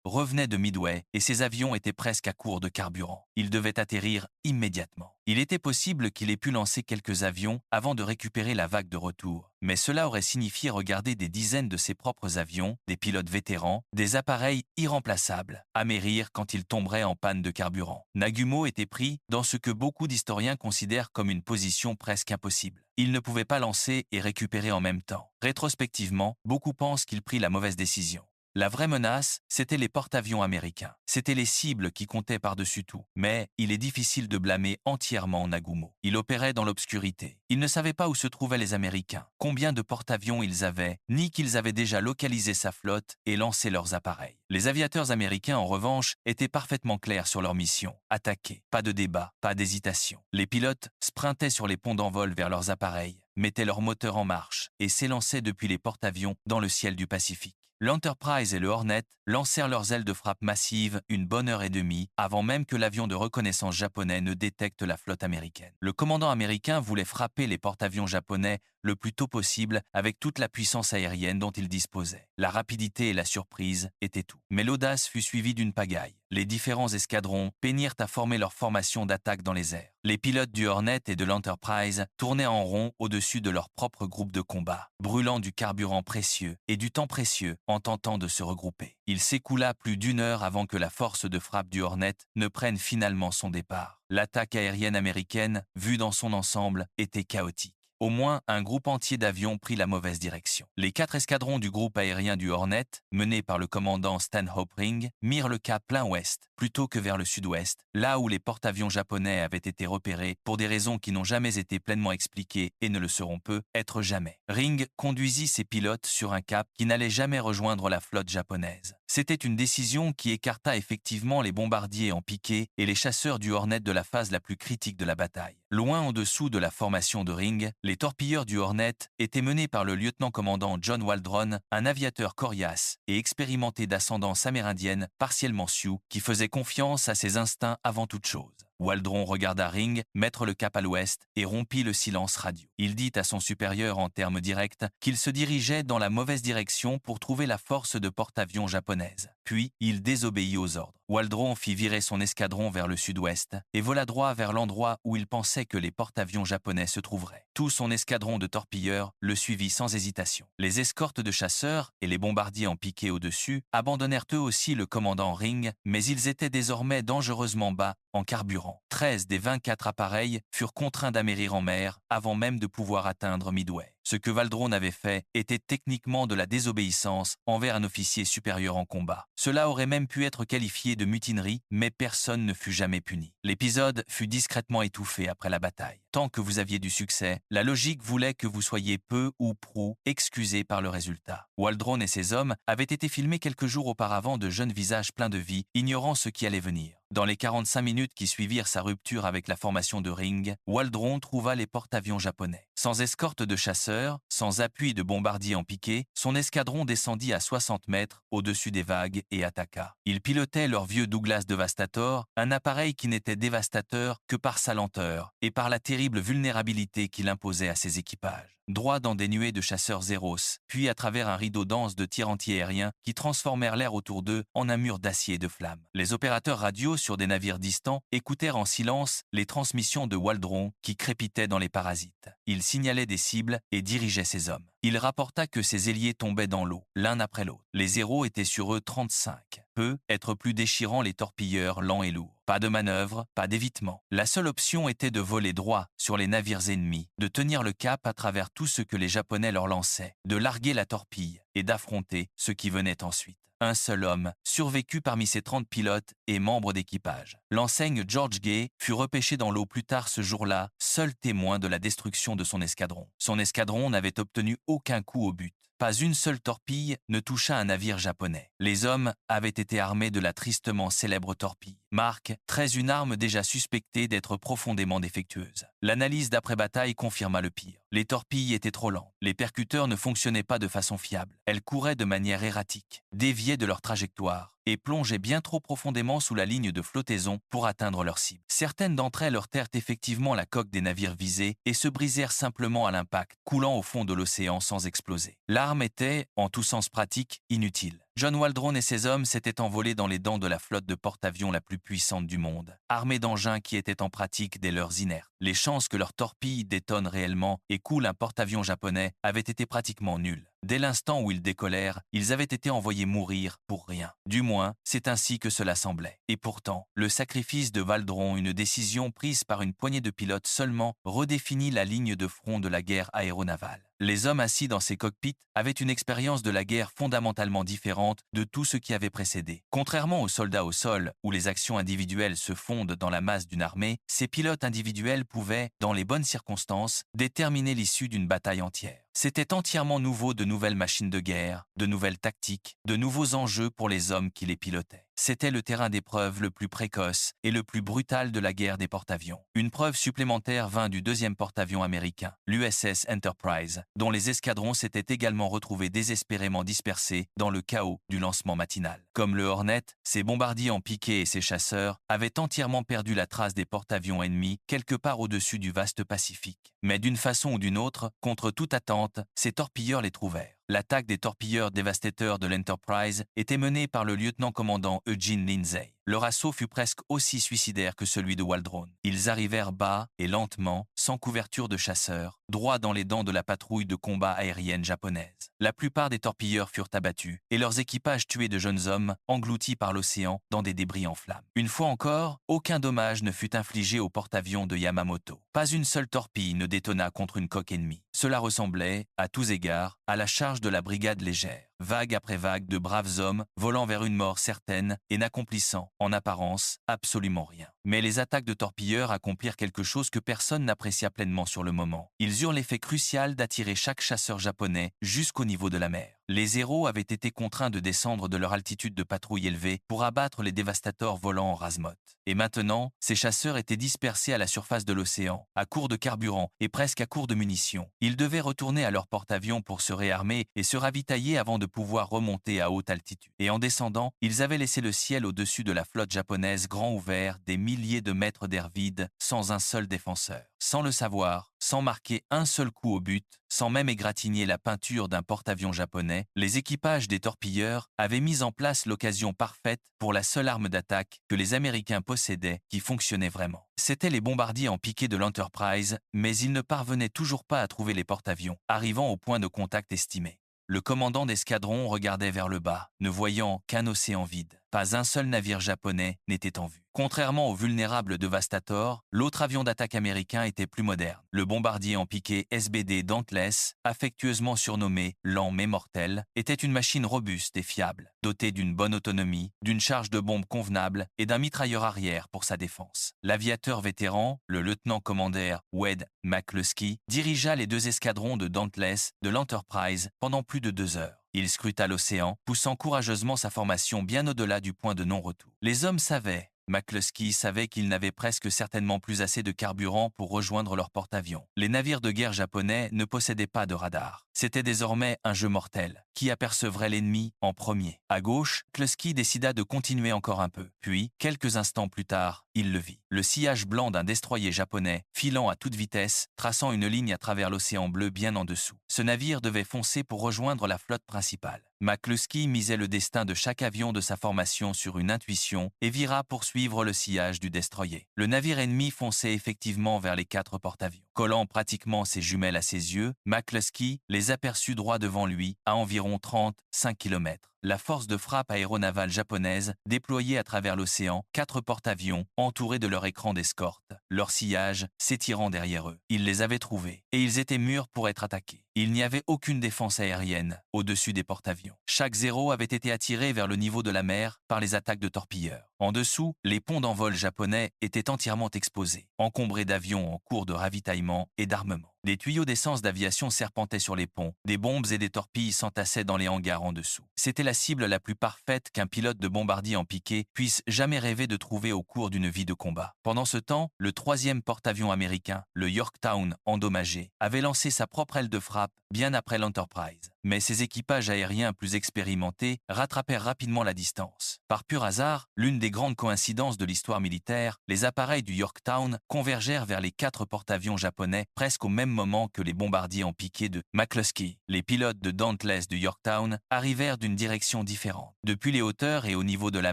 revenait de Midway et ses avions étaient presque à court de carburant. Ils devaient atterrir immédiatement. Il était possible qu'il ait pu lancer quelques avions avant de récupérer la vague de retour, mais cela aurait signifié regarder des dizaines de ses propres avions, des pilotes vétérans, des appareils irremplaçables, amérir quand ils tomberaient en panne de carburant. Nagumo était pris dans ce que beaucoup d'historiens considèrent comme une position presque impossible. Il ne pouvait pas lancer et récupérer en même temps. Rétrospectivement, beaucoup pensent qu'il prit la mauvaise décision. La vraie menace, c'était les porte-avions américains. C'étaient les cibles qui comptaient par-dessus tout. Mais il est difficile de blâmer entièrement Nagumo. Il opérait dans l'obscurité. Il ne savait pas où se trouvaient les Américains, combien de porte-avions ils avaient, ni qu'ils avaient déjà localisé sa flotte et lancé leurs appareils. Les aviateurs américains, en revanche, étaient parfaitement clairs sur leur mission. Attaquer. Pas de débat, pas d'hésitation. Les pilotes sprintaient sur les ponts d'envol vers leurs appareils, mettaient leurs moteurs en marche et s'élançaient depuis les porte-avions dans le ciel du Pacifique. L'Enterprise et le Hornet lancèrent leurs ailes de frappe massive une bonne heure et demie avant même que l'avion de reconnaissance japonais ne détecte la flotte américaine. Le commandant américain voulait frapper les porte-avions japonais le plus tôt possible avec toute la puissance aérienne dont il disposait. La rapidité et la surprise étaient tout. Mais l'audace fut suivie d'une pagaille. Les différents escadrons peinirent à former leur formation d'attaque dans les airs. Les pilotes du Hornet et de l'Enterprise tournaient en rond au-dessus de leur propre groupe de combat, brûlant du carburant précieux et du temps précieux en tentant de se regrouper. Il s'écoula plus d'une heure avant que la force de frappe du Hornet ne prenne finalement son départ. L'attaque aérienne américaine, vue dans son ensemble, était chaotique. Au moins, un groupe entier d'avions prit la mauvaise direction. Les 4 escadrons du groupe aérien du Hornet, menés par le commandant Stanhope Ring, mirent le cap plein ouest, plutôt que vers le sud-ouest, là où les porte-avions japonais avaient été repérés pour des raisons qui n'ont jamais été pleinement expliquées et ne le seront peu, être jamais. Ring conduisit ses pilotes sur un cap qui n'allait jamais rejoindre la flotte japonaise. C'était une décision qui écarta effectivement les bombardiers en piqué et les chasseurs du Hornet de la phase la plus critique de la bataille. Loin en dessous de la formation de Ring, les torpilleurs du Hornet étaient menés par le lieutenant-commandant John Waldron, un aviateur coriace et expérimenté d'ascendance amérindienne, partiellement Sioux, qui faisait confiance à ses instincts avant toute chose. Waldron regarda Ring mettre le cap à l'ouest et rompit le silence radio. Il dit à son supérieur en termes directs qu'il se dirigeait dans la mauvaise direction pour trouver la force de porte-avions japonaise. Puis, il désobéit aux ordres. Waldron fit virer son escadron vers le sud-ouest et vola droit vers l'endroit où il pensait que les porte-avions japonais se trouveraient. Tout son escadron de torpilleurs le suivit sans hésitation. Les escortes de chasseurs et les bombardiers en piqué au-dessus abandonnèrent eux aussi le commandant Ring, mais ils étaient désormais dangereusement bas en carburant. 13 des 24 appareils furent contraints d'amérir en mer avant même de pouvoir atteindre Midway. Ce que Waldron avait fait était techniquement de la désobéissance envers un officier supérieur en combat. Cela aurait même pu être qualifié de mutinerie, mais personne ne fut jamais puni. L'épisode fut discrètement étouffé après la bataille. Tant que vous aviez du succès, la logique voulait que vous soyez peu ou prou excusé par le résultat. Waldron et ses hommes avaient été filmés quelques jours auparavant de jeunes visages pleins de vie, ignorant ce qui allait venir. Dans les 45 minutes qui suivirent sa rupture avec la formation de Ring, Waldron trouva les porte-avions japonais. Sans escorte de chasseurs, sans appui de bombardiers en piqué, son escadron descendit à 60 mètres au-dessus des vagues et attaqua. Il pilotait leur vieux Douglas Devastator, un appareil qui n'était dévastateur que par sa lenteur et par la terrible vulnérabilité qu'il imposait à ses équipages. Droit dans des nuées de chasseurs Zéros, puis à travers un rideau dense de tirs antiaériens qui transformèrent l'air autour d'eux en un mur d'acier et de flammes. Les opérateurs radio sur des navires distants écoutèrent en silence les transmissions de Waldron qui crépitaient dans les parasites. Il signalait des cibles et dirigeait ses hommes. Il rapporta que ses ailiers tombaient dans l'eau, l'un après l'autre. Les Zéros étaient sur eux 35. Peu être plus déchirant les torpilleurs lents et lourds. Pas de manœuvre, pas d'évitement. La seule option était de voler droit sur les navires ennemis, de tenir le cap à travers tout ce que les Japonais leur lançaient, de larguer la torpille et d'affronter ce qui venait ensuite. Un seul homme survécut parmi ces 30 pilotes et membres d'équipage. L'enseigne George Gay fut repêché dans l'eau plus tard ce jour-là, seul témoin de la destruction de son escadron. Son escadron n'avait obtenu aucun coup au but. Pas une seule torpille ne toucha un navire japonais. Les hommes avaient été armés de la tristement célèbre torpille. Mark, 13, une arme déjà suspectée d'être profondément défectueuse. L'analyse d'après-bataille confirma le pire. Les torpilles étaient trop lentes. Les percuteurs ne fonctionnaient pas de façon fiable. Elles couraient de manière erratique, déviaient de leur trajectoire et plongeaient bien trop profondément sous la ligne de flottaison pour atteindre leur cible. Certaines d'entre elles heurtèrent effectivement la coque des navires visés et se brisèrent simplement à l'impact, coulant au fond de l'océan sans exploser. L'arme était, en tout sens pratique, inutile. John Waldron et ses hommes s'étaient envolés dans les dents de la flotte de porte-avions la plus puissante du monde, armés d'engins qui étaient en pratique des leurs inertes. Les chances que leurs torpilles détonnent réellement et coulent un porte-avions japonais avaient été pratiquement nulles. Dès l'instant où ils décollèrent, ils avaient été envoyés mourir pour rien. Du moins, c'est ainsi que cela semblait. Et pourtant, le sacrifice de Waldron, une décision prise par une poignée de pilotes seulement, redéfinit la ligne de front de la guerre aéronavale. Les hommes assis dans ces cockpits avaient une expérience de la guerre fondamentalement différente de tout ce qui avait précédé. Contrairement aux soldats au sol, où les actions individuelles se fondent dans la masse d'une armée, ces pilotes individuels pouvaient, dans les bonnes circonstances, déterminer l'issue d'une bataille entière. C'était entièrement nouveau, de nouvelles machines de guerre, de nouvelles tactiques, de nouveaux enjeux pour les hommes qui les pilotaient. C'était le terrain d'épreuve le plus précoce et le plus brutal de la guerre des porte-avions. Une preuve supplémentaire vint du deuxième porte-avions américain, l'USS Enterprise, dont les escadrons s'étaient également retrouvés désespérément dispersés dans le chaos du lancement matinal. Comme le Hornet, ses bombardiers en piqué et ses chasseurs avaient entièrement perdu la trace des porte-avions ennemis quelque part au-dessus du vaste Pacifique. Mais d'une façon ou d'une autre, contre toute attente, ces torpilleurs les trouvèrent. L'attaque des torpilleurs dévastateurs de l'Enterprise était menée par le lieutenant-commandant Eugene Lindsay. Leur assaut fut presque aussi suicidaire que celui de Waldron. Ils arrivèrent bas et lentement, sans couverture de chasseurs, droit dans les dents de la patrouille de combat aérienne japonaise. La plupart des torpilleurs furent abattus et leurs équipages tués de jeunes hommes, engloutis par l'océan dans des débris en flammes. Une fois encore, aucun dommage ne fut infligé au porte-avions de Yamamoto. Pas une seule torpille ne détonna contre une coque ennemie. Cela ressemblait, à tous égards, à la charge de la brigade légère. Vague après vague de braves hommes volant vers une mort certaine et n'accomplissant, en apparence, absolument rien. Mais les attaques de torpilleurs accomplirent quelque chose que personne n'apprécia pleinement sur le moment. Ils eurent l'effet crucial d'attirer chaque chasseur japonais jusqu'au niveau de la mer. Les héros avaient été contraints de descendre de leur altitude de patrouille élevée pour abattre les dévastateurs volants en rase-motte. Et maintenant, ces chasseurs étaient dispersés à la surface de l'océan, à court de carburant et presque à court de munitions. Ils devaient retourner à leur porte-avions pour se réarmer et se ravitailler avant de pouvoir remonter à haute altitude. Et en descendant, ils avaient laissé le ciel au-dessus de la flotte japonaise grand ouvert, des milliers de mètres d'air vide, sans un seul défenseur. Sans le savoir, sans marquer un seul coup au but, sans même égratigner la peinture d'un porte-avions japonais, les équipages des torpilleurs avaient mis en place l'occasion parfaite pour la seule arme d'attaque que les Américains possédaient qui fonctionnait vraiment. C'étaient les bombardiers en piqué de l'Enterprise, mais ils ne parvenaient toujours pas à trouver les porte-avions, arrivant au point de contact estimé. Le commandant d'escadron regardait vers le bas, ne voyant qu'un océan vide. Pas un seul navire japonais n'était en vue. Contrairement au vulnérable Devastator, l'autre avion d'attaque américain était plus moderne. Le bombardier en piqué SBD Dauntless, affectueusement surnommé lent mais mortel, était une machine robuste et fiable, dotée d'une bonne autonomie, d'une charge de bombes convenable et d'un mitrailleur arrière pour sa défense. L'aviateur vétéran, le lieutenant-commandeur Wade McCluskey, dirigea les deux escadrons de Dauntless de l'Enterprise pendant plus de 2 heures. Il scruta l'océan, poussant courageusement sa formation bien au-delà du point de non-retour. Les hommes savaient, McCluskey savait qu'ils n'avaient presque certainement plus assez de carburant pour rejoindre leur porte-avions. Les navires de guerre japonais ne possédaient pas de radar. C'était désormais un jeu mortel. Qui apercevrait l'ennemi en premier? À gauche, McCluskey décida de continuer encore un peu. Puis, quelques instants plus tard, il le vit. Le sillage blanc d'un destroyer japonais, filant à toute vitesse, traçant une ligne à travers l'océan bleu bien en dessous. Ce navire devait foncer pour rejoindre la flotte principale. McCluskey misait le destin de chaque avion de sa formation sur une intuition et vira pour suivre le sillage du destroyer. Le navire ennemi fonçait effectivement vers les 4 porte-avions. Collant pratiquement ses jumelles à ses yeux, McCluskey les aperçut droit devant lui, à environ 35 km. la force de frappe aéronavale japonaise déployait à travers l'océan 4 porte-avions entourés de leur écran d'escorte, leur sillage s'étirant derrière eux. Ils les avaient trouvés et ils étaient mûrs pour être attaqués. Il n'y avait aucune défense aérienne au-dessus des porte-avions. Chaque zéro avait été attiré vers le niveau de la mer par les attaques de torpilleurs. En dessous, les ponts d'envol japonais étaient entièrement exposés, encombrés d'avions en cours de ravitaillement et d'armement. Des tuyaux d'essence d'aviation serpentaient sur les ponts, des bombes et des torpilles s'entassaient dans les hangars en dessous. C'était la cible la plus parfaite qu'un pilote de bombardier en piqué puisse jamais rêver de trouver au cours d'une vie de combat. Pendant ce temps, le 3e porte-avions américain, le Yorktown, endommagé, avait lancé sa propre aile de frappe bien après l'Enterprise. Mais ses équipages aériens plus expérimentés rattrapèrent rapidement la distance. Par pur hasard, l'une des grandes coïncidences de l'histoire militaire, les appareils du Yorktown convergèrent vers les 4 porte-avions japonais presque au même moment que les bombardiers en piqué de McCluskey. Les pilotes de Dauntless du Yorktown arrivèrent d'une direction différente. Depuis les hauteurs et au niveau de la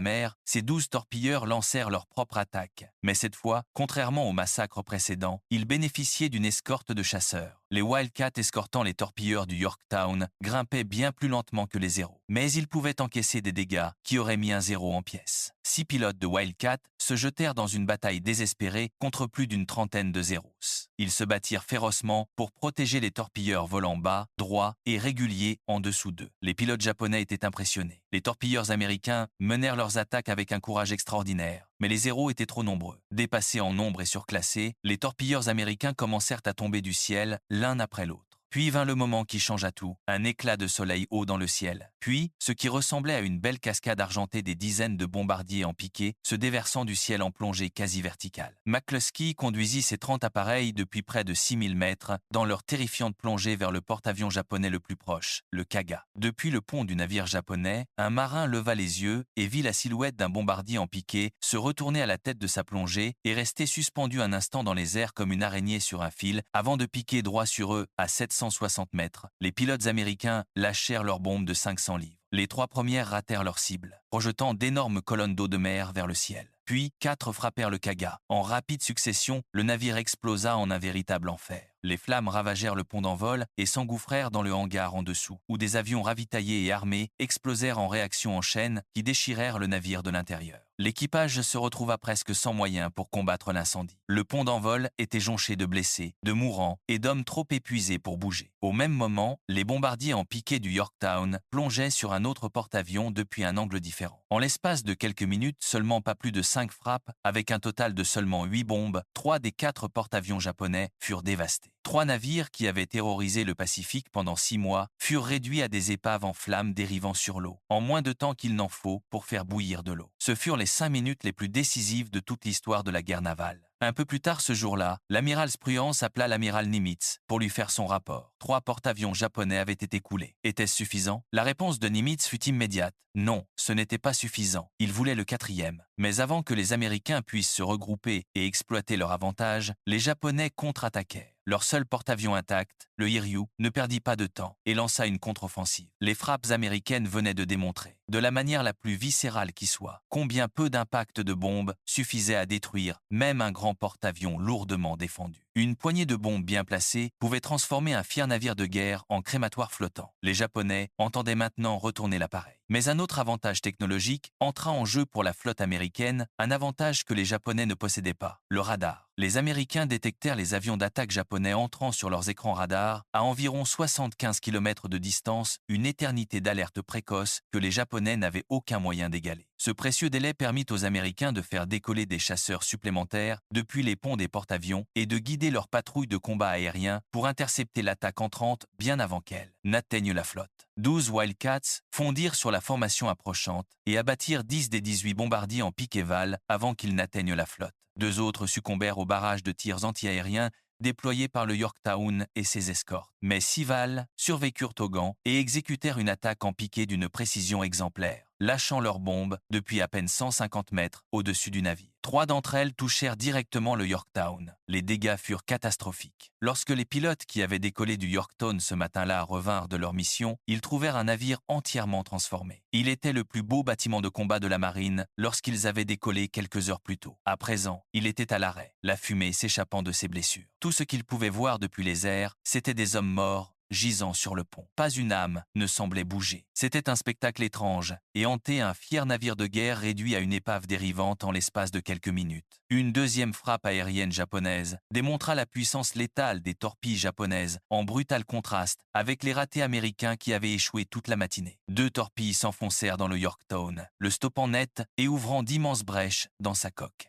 mer, ces 12 torpilleurs lancèrent leur propre attaque. Mais cette fois, contrairement au massacre précédent, ils bénéficiaient d'une escorte de chasseurs. Les Wildcats escortant les torpilleurs du Yorktown grimpaient bien plus lentement que les zéros. Mais ils pouvaient encaisser des dégâts qui auraient mis un zéro en pièces. 6 pilotes de Wildcat se jetèrent dans une bataille désespérée contre plus d'une trentaine de zéros. Ils se battirent férocement pour protéger les torpilleurs volant bas, droits et réguliers en dessous d'eux. Les pilotes japonais étaient impressionnés. Les torpilleurs américains menèrent leurs attaques avec un courage extraordinaire. Mais les zéros étaient trop nombreux. Dépassés en nombre et surclassés, les torpilleurs américains commencèrent à tomber du ciel l'un après l'autre. Puis vint le moment qui changea tout, un éclat de soleil haut dans le ciel. Puis, ce qui ressemblait à une belle cascade argentée des dizaines de bombardiers en piqué, se déversant du ciel en plongée quasi verticale. McCluskey conduisit ses 30 appareils depuis près de 6000 mètres dans leur terrifiante plongée vers le porte-avions japonais le plus proche, le Kaga. Depuis le pont du navire japonais, un marin leva les yeux et vit la silhouette d'un bombardier en piqué se retourner à la tête de sa plongée et rester suspendu un instant dans les airs comme une araignée sur un fil avant de piquer droit sur eux à 760 mètres. Les pilotes américains lâchèrent leurs bombes de 500 livres. Les 3 premières ratèrent leur cible, projetant d'énormes colonnes d'eau de mer vers le ciel. Puis 4 frappèrent le Kaga. En rapide succession, le navire explosa en un véritable enfer. Les flammes ravagèrent le pont d'envol et s'engouffrèrent dans le hangar en dessous, où des avions ravitaillés et armés explosèrent en réaction en chaîne qui déchirèrent le navire de l'intérieur. L'équipage se retrouva presque sans moyens pour combattre l'incendie. Le pont d'envol était jonché de blessés, de mourants et d'hommes trop épuisés pour bouger. Au même moment, les bombardiers en piqué du Yorktown plongeaient sur un autre porte-avions depuis un angle différent. En l'espace de quelques minutes, seulement pas plus de 5 frappes, avec un total de seulement 8 bombes, 3 des 4 porte-avions japonais furent dévastés. 3 navires qui avaient terrorisé le Pacifique pendant 6 mois furent réduits à des épaves en flammes dérivant sur l'eau, en moins de temps qu'il n'en faut pour faire bouillir de l'eau. Ce furent les 5 minutes les plus décisives de toute l'histoire de la guerre navale. Un peu plus tard ce jour-là, l'amiral Spruance appela l'amiral Nimitz pour lui faire son rapport. 3 porte-avions japonais avaient été coulés. Était-ce suffisant? La réponse de Nimitz fut immédiate. Non, ce n'était pas suffisant. Il voulait le 4e. Mais avant que les Américains puissent se regrouper et exploiter leur avantage, les Japonais contre-attaquèrent. Leur seul porte-avions intact, le Hiryu, ne perdit pas de temps et lança une contre-offensive. Les frappes américaines venaient de démontrer, de la manière la plus viscérale qui soit, combien peu d'impact de bombes suffisait à détruire même un grand porte-avions lourdement défendu. Une poignée de bombes bien placées pouvait transformer un fier navire de guerre en crématoire flottant. Les Japonais entendaient maintenant retourner l'appareil. Mais un autre avantage technologique entra en jeu pour la flotte américaine, un avantage que les Japonais ne possédaient pas, le radar. Les Américains détectèrent les avions d'attaque japonais entrant sur leurs écrans radars à environ 75 km de distance, une éternité d'alerte précoce que les Japonais n'avaient aucun moyen d'égaler. Ce précieux délai permit aux Américains de faire décoller des chasseurs supplémentaires depuis les ponts des porte-avions et de guider leurs patrouilles de combat aérien pour intercepter l'attaque entrante bien avant qu'elle n'atteigne la flotte. 12 Wildcats fondirent sur la formation approchante et abattirent 10 des 18 bombardiers en pique-et-val avant qu'ils n'atteignent la flotte. 2 autres succombèrent au barrage de tirs antiaériens déployés par le Yorktown et ses escortes. Mais 6 Vals survécurent aux gants et exécutèrent une attaque en piqué d'une précision exemplaire, lâchant leurs bombes depuis à peine 150 mètres au-dessus du navire. 3 d'entre elles touchèrent directement le Yorktown. Les dégâts furent catastrophiques. Lorsque les pilotes qui avaient décollé du Yorktown ce matin-là revinrent de leur mission, ils trouvèrent un navire entièrement transformé. Il était le plus beau bâtiment de combat de la marine lorsqu'ils avaient décollé quelques heures plus tôt. À présent, il était à l'arrêt, la fumée s'échappant de ses blessures. Tout ce qu'ils pouvaient voir depuis les airs, c'était des hommes morts gisant sur le pont. Pas une âme ne semblait bouger. C'était un spectacle étrange et hantait un fier navire de guerre réduit à une épave dérivante en l'espace de quelques minutes. Une deuxième frappe aérienne japonaise démontra la puissance létale des torpilles japonaises en brutal contraste avec les ratés américains qui avaient échoué toute la matinée. 2 torpilles s'enfoncèrent dans le Yorktown, le stoppant net et ouvrant d'immenses brèches dans sa coque.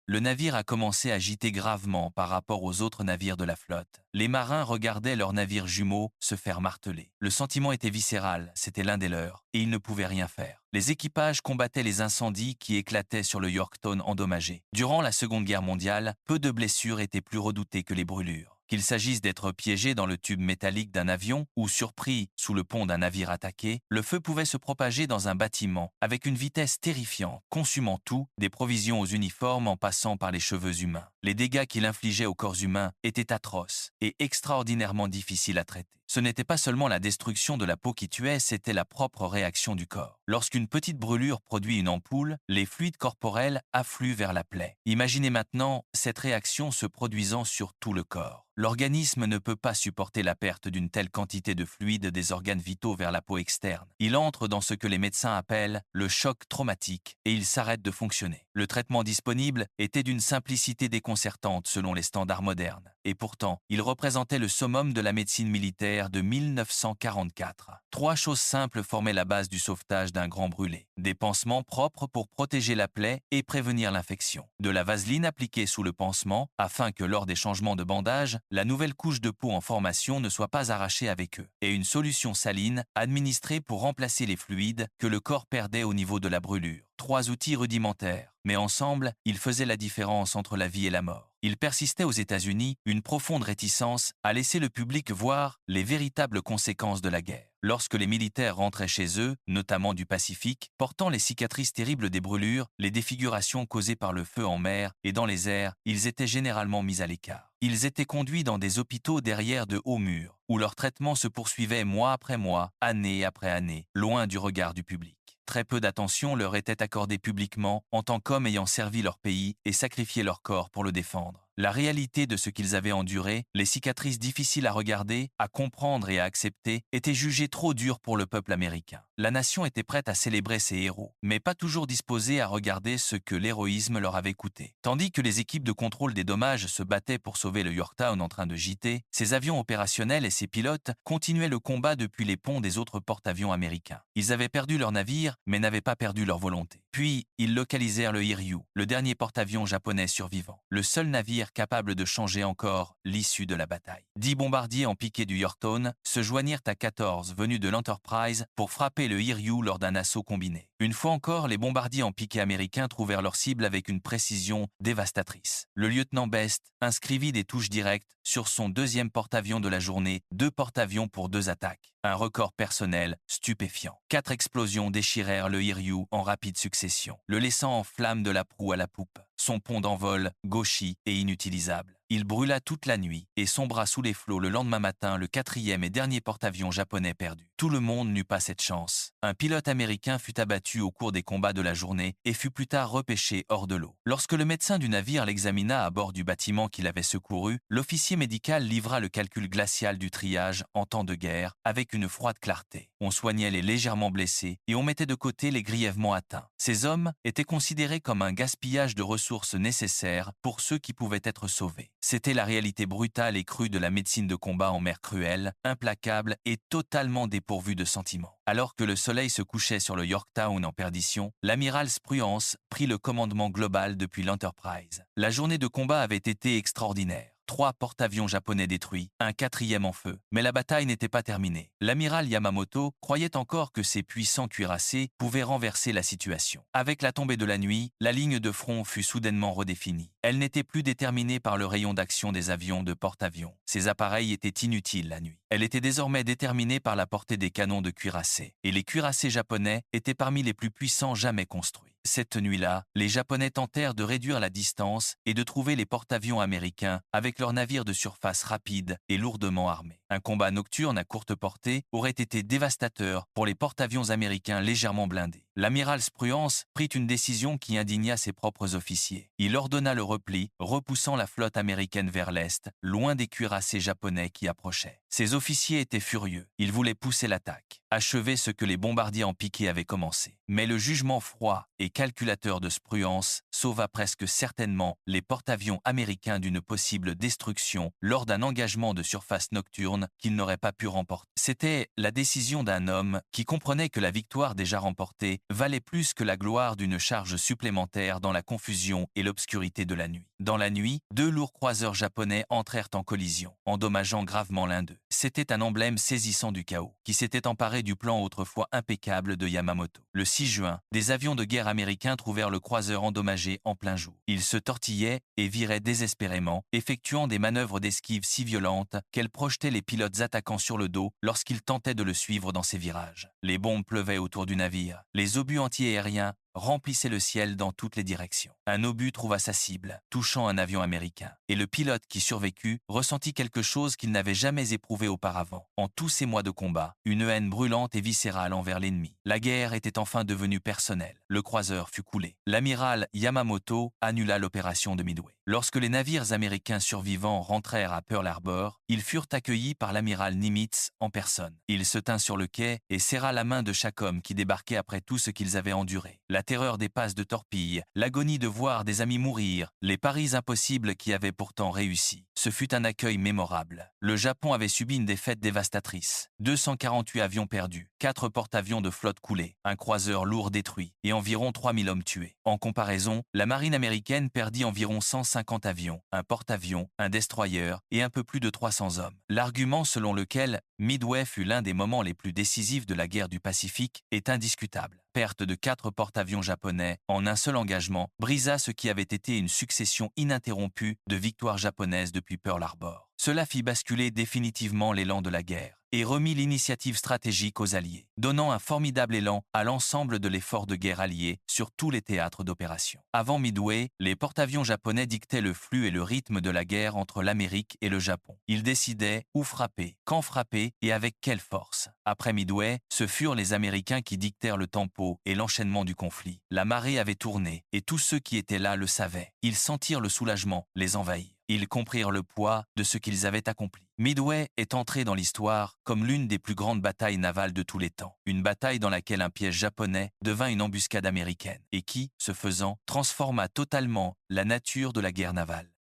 Le navire a commencé à gîter gravement par rapport aux autres navires de la flotte. Les marins regardaient leurs navires jumeaux se faire marteler. Le sentiment était viscéral, c'était l'un des leurs, et ils ne pouvaient rien faire. Les équipages combattaient les incendies qui éclataient sur le Yorktown endommagé. Durant la Seconde Guerre mondiale, peu de blessures étaient plus redoutées que les brûlures. Qu'il s'agisse d'être piégé dans le tube métallique d'un avion ou surpris sous le pont d'un navire attaqué, le feu pouvait se propager dans un bâtiment avec une vitesse terrifiante, consumant tout, des provisions aux uniformes en passant par les cheveux humains. Les dégâts qu'il infligeait aux corps humains étaient atroces et extraordinairement difficiles à traiter. Ce n'était pas seulement la destruction de la peau qui tuait, c'était la propre réaction du corps. Lorsqu'une petite brûlure produit une ampoule, les fluides corporels affluent vers la plaie. Imaginez maintenant cette réaction se produisant sur tout le corps. L'organisme ne peut pas supporter la perte d'une telle quantité de fluide des organes vitaux vers la peau externe. Il entre dans ce que les médecins appellent le choc traumatique et il s'arrête de fonctionner. Le traitement disponible était d'une simplicité déconcertante selon les standards modernes. Et pourtant, il représentait le summum de la médecine militaire de 1944. 3 choses simples formaient la base du sauvetage d'un grand brûlé. Des pansements propres pour protéger la plaie et prévenir l'infection. De la vaseline appliquée sous le pansement afin que lors des changements de bandage, la nouvelle couche de peau en formation ne soit pas arrachée avec eux. Et une solution saline administrée pour remplacer les fluides que le corps perdait au niveau de la brûlure. 3 outils rudimentaires, mais ensemble, ils faisaient la différence entre la vie et la mort. Il persistait aux États-Unis une profonde réticence à laisser le public voir les véritables conséquences de la guerre. Lorsque les militaires rentraient chez eux, notamment du Pacifique, portant les cicatrices terribles des brûlures, les défigurations causées par le feu en mer et dans les airs, ils étaient généralement mis à l'écart. Ils étaient conduits dans des hôpitaux derrière de hauts murs, où leur traitement se poursuivait mois après mois, année après année, loin du regard du public. Très peu d'attention leur était accordée publiquement en tant qu'hommes ayant servi leur pays et sacrifié leur corps pour le défendre. La réalité de ce qu'ils avaient enduré, les cicatrices difficiles à regarder, à comprendre et à accepter, étaient jugées trop dures pour le peuple américain. La nation était prête à célébrer ses héros, mais pas toujours disposée à regarder ce que l'héroïsme leur avait coûté. Tandis que les équipes de contrôle des dommages se battaient pour sauver le Yorktown en train de gîter, ses avions opérationnels et ses pilotes continuaient le combat depuis les ponts des autres porte-avions américains. Ils avaient perdu leur navire, mais n'avaient pas perdu leur volonté. Puis, ils localisèrent le Hiryu, le dernier porte-avions japonais survivant, le seul navire capable de changer encore l'issue de la bataille. 10 bombardiers en piqué du Yorktown se joignirent à 14 venus de l'Enterprise pour frapper le Hiryu lors d'un assaut combiné. Une fois encore, les bombardiers en piqué américains trouvèrent leur cible avec une précision dévastatrice. Le lieutenant Best inscrivit des touches directes sur son 2e porte-avions de la journée, 2 porte-avions pour 2 attaques. Un record personnel stupéfiant. 4 explosions déchirèrent le Hiryu en rapide succession, le laissant en flammes de la proue à la poupe. Son pont d'envol, gauchy et inutilisable. Il brûla toute la nuit et sombra sous les flots le lendemain matin, le 4e et dernier porte-avions japonais perdu. Tout le monde n'eut pas cette chance. Un pilote américain fut abattu au cours des combats de la journée et fut plus tard repêché hors de l'eau. Lorsque le médecin du navire l'examina à bord du bâtiment qu'il avait secouru, l'officier médical livra le calcul glacial du triage en temps de guerre avec une froide clarté. On soignait les légèrement blessés et on mettait de côté les grièvement atteints. Ces hommes étaient considérés comme un gaspillage de ressources nécessaires pour ceux qui pouvaient être sauvés. C'était la réalité brutale et crue de la médecine de combat en mer cruelle, implacable et totalement dépourvue de sentiments. Alors que le soleil se couchait sur le Yorktown en perdition, l'amiral Spruance prit le commandement global depuis l'Enterprise. La journée de combat avait été extraordinaire. 3 porte-avions japonais détruits, un 4e en feu. Mais la bataille n'était pas terminée. L'amiral Yamamoto croyait encore que ses puissants cuirassés pouvaient renverser la situation. Avec la tombée de la nuit, la ligne de front fut soudainement redéfinie. Elle n'était plus déterminée par le rayon d'action des avions de porte-avions. Ces appareils étaient inutiles la nuit. Elle était désormais déterminée par la portée des canons de cuirassés. Et les cuirassés japonais étaient parmi les plus puissants jamais construits. Cette nuit-là, les Japonais tentèrent de réduire la distance et de trouver les porte-avions américains avec leurs navires de surface rapides et lourdement armés. Un combat nocturne à courte portée aurait été dévastateur pour les porte-avions américains légèrement blindés. L'amiral Spruance prit une décision qui indigna ses propres officiers. Il ordonna le repli, repoussant la flotte américaine vers l'est, loin des cuirassés japonais qui approchaient. Ses officiers étaient furieux. Ils voulaient pousser l'attaque, achever ce que les bombardiers en piqué avaient commencé. Mais le jugement froid et calculateur de Spruance sauva presque certainement les porte-avions américains d'une possible destruction lors d'un engagement de surface nocturne qu'ils n'auraient pas pu remporter. C'était la décision d'un homme qui comprenait que la victoire déjà remportée valait plus que la gloire d'une charge supplémentaire dans la confusion et l'obscurité de la nuit. Dans la nuit, 2 lourds croiseurs japonais entrèrent en collision, endommageant gravement l'un d'eux. C'était un emblème saisissant du chaos, qui s'était emparé du plan autrefois impeccable de Yamamoto. Le 6 juin, des avions de guerre américains trouvèrent le croiseur endommagé en plein jour. Il se tortillait et virait désespérément, effectuant des manœuvres d'esquive si violentes qu'elles projetaient les pilotes attaquants sur le dos lorsqu'ils tentaient de le suivre dans ses virages. Les bombes pleuvaient autour du navire. Les obus antiaériens remplissait le ciel dans toutes les directions. Un obus trouva sa cible, touchant un avion américain, et le pilote qui survécut ressentit quelque chose qu'il n'avait jamais éprouvé auparavant. En tous ces mois de combat, une haine brûlante et viscérale envers l'ennemi. La guerre était enfin devenue personnelle. Le croiseur fut coulé. L'amiral Yamamoto annula l'opération de Midway. Lorsque les navires américains survivants rentrèrent à Pearl Harbor, ils furent accueillis par l'amiral Nimitz en personne. Il se tint sur le quai et serra la main de chaque homme qui débarquait après tout ce qu'ils avaient enduré. La terreur des passes de torpille, l'agonie de voir des amis mourir, les paris impossibles qui avaient pourtant réussi. Ce fut un accueil mémorable. Le Japon avait subi une défaite dévastatrice. 248 avions perdus, 4 porte-avions de flotte coulés, un croiseur lourd détruit et environ 3000 hommes tués. En comparaison, la marine américaine perdit environ 150 avions, un porte-avions, un destroyer et un peu plus de 300 hommes. L'argument selon lequel Midway fut l'un des moments les plus décisifs de la guerre du Pacifique est indiscutable. Perte de 4 porte-avions japonais en un seul engagement brisa ce qui avait été une succession ininterrompue de victoires japonaises depuis Pearl Harbor. Cela fit basculer définitivement l'élan de la guerre et remit l'initiative stratégique aux Alliés, donnant un formidable élan à l'ensemble de l'effort de guerre allié sur tous les théâtres d'opération. Avant Midway, les porte-avions japonais dictaient le flux et le rythme de la guerre entre l'Amérique et le Japon. Ils décidaient où frapper, quand frapper et avec quelle force. Après Midway, ce furent les Américains qui dictèrent le tempo et l'enchaînement du conflit. La marée avait tourné et tous ceux qui étaient là le savaient. Ils sentirent le soulagement les envahir. Ils comprirent le poids de ce qu'ils avaient accompli. Midway est entré dans l'histoire comme l'une des plus grandes batailles navales de tous les temps. Une bataille dans laquelle un piège japonais devint une embuscade américaine et qui, ce faisant, transforma totalement la nature de la guerre navale.